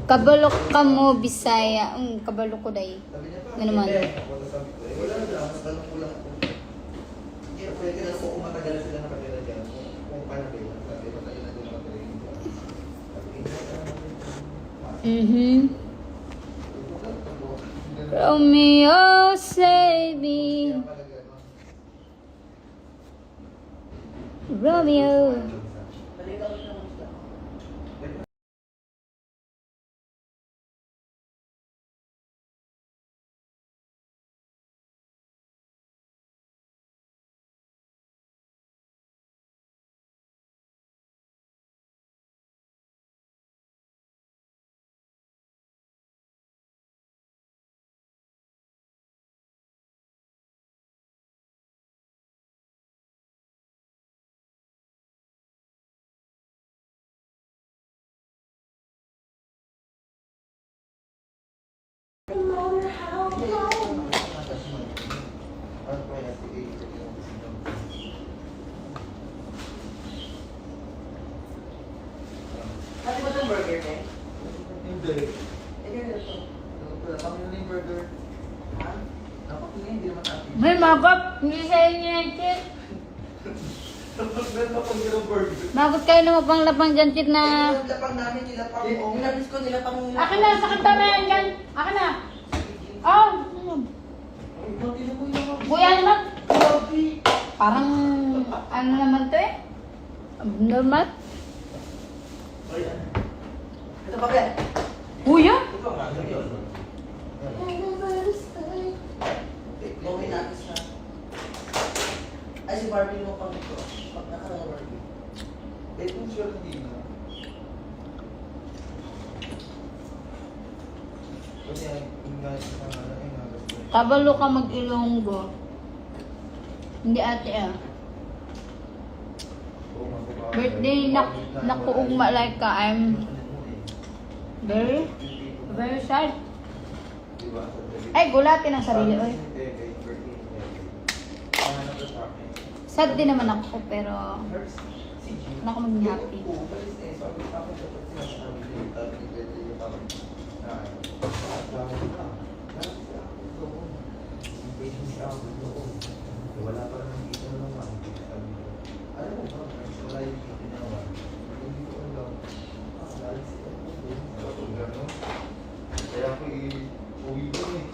Kabalo ka mo, Bisaya. Kabalo ko day. Ano naman? Wala na lang, mas tanong ko lang ako. Hindi, pwede na po kung matagal sila nakatira dyan. Kung paano ba yun, sabi ko tayo na doon nakatira yun. Romeo, save me. Romeo. Pati ba itong burger, eh? Hindi. Eh, ganito to. Pamilya yung burger. Ha? Napakilya, hindi naman atin. May magot. Hindi sa inyo yan, Chit. Meron pang ginong burger. Magot kayo na mapang-lapang dyan, Chit, na... Nilapang namin, nilapang mo. Nilapis ko, nilapang mo. Akin na, sa kanta na yan dyan. Akin na. Oh, buya naman. Parang, ano naman to eh? Normal. Ito pa, Ben. Buya? Ito nga, ito. Gawin natin sa... Ay, si Barbie mo pang ito. Pag nakarang Barbie. Eh, kung siya hindi na. Kasi, yung guys, Kabalo ka mag-Ilonggo. Hindi ate ah. Birthday nakuugma like ka. I'm very, very sad. Ay, gulatin ang sarili. Oy. Sad din naman ako, pero ano ako maging happy. Wala pa naman dito naman. Alam mo ba, wala yung ginawa. Hindi ko alam. Kaya ako uwi ko eh.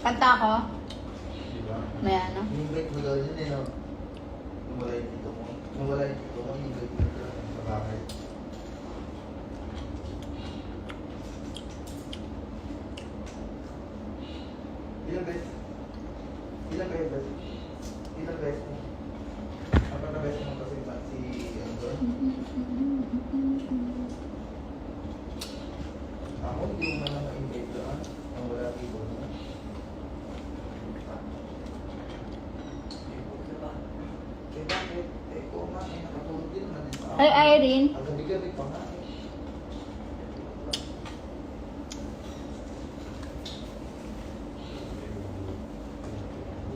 Kanta ako? Diba? May ano? Invite mo daw yun eh, no? Nung wala yung tito mo. Nung wala yung tito mo, invite mo daw sa bahay. Ilang beses? Ilang beses? Ilang beses mo? Apat na beses mo kasi si ano doon? Ako, hindi mo naman na-invite doon. Ang wala tito mo. Eh bakit? Eh kung nga, eh nakatulog din naman sa ako. Ay, Irene. Ang gabi-gabi pa nga eh.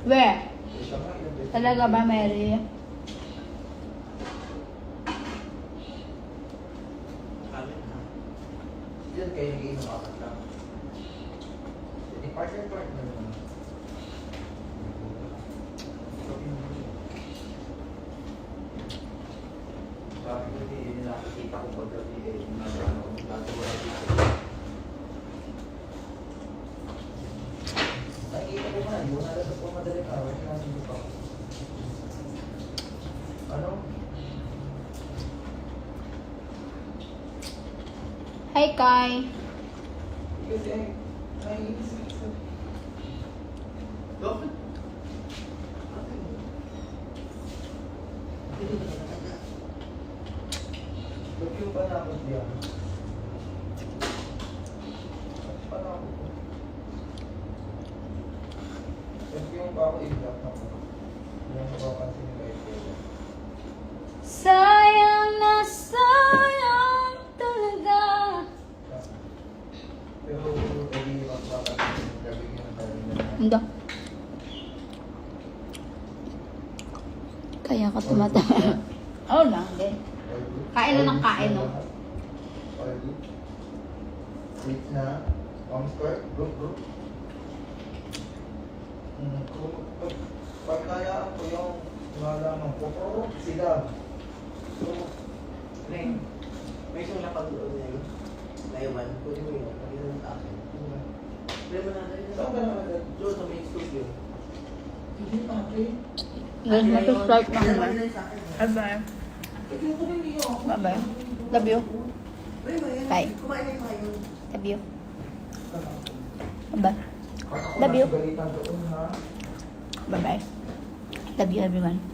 Where? Eh siya nga, ilang beses. Talaga ba, Mary? Yan kayo nag-inom apat lang. Hindi partner naman. Sabi ko hindi nakikita ko pagdating eh, nagano ko dati wala dito. Nakikita ko man, yung nalas ako madaling araw, sinasabi ko pa. Ano? Hi, Kai. Kasi ay isip. Bakit? Ba't yung panakot yan? Panakot ko. Ba't yung pa ako i-block ako? Hindi ako mapapansin yung kahit kaya. Sayang na sayang talaga. Pero hindi mapapansin yung gabi yung tayo na. Hindi. Kaya ka tumatama. Oo lang din. Kain na ng kain, no? Sit na. Start. Go. Pagkayaan ko yung malaman ko, sila. Ren, may sula pag doon na yun. Naiwan, pwede mo yun. Pag yun ang akin. Ren mo na. Saan ka naman? Doon sa main studio. Hindi ate. Guys, mag-start na kami. Ren, Bye-bye. Ikaw ko rin niyo. Bye-bye. Love you. Bye. Kumain na kayo. Love you. Bye-bye. Love you. Balitan doon ha. Bye-bye. Love you, everyone.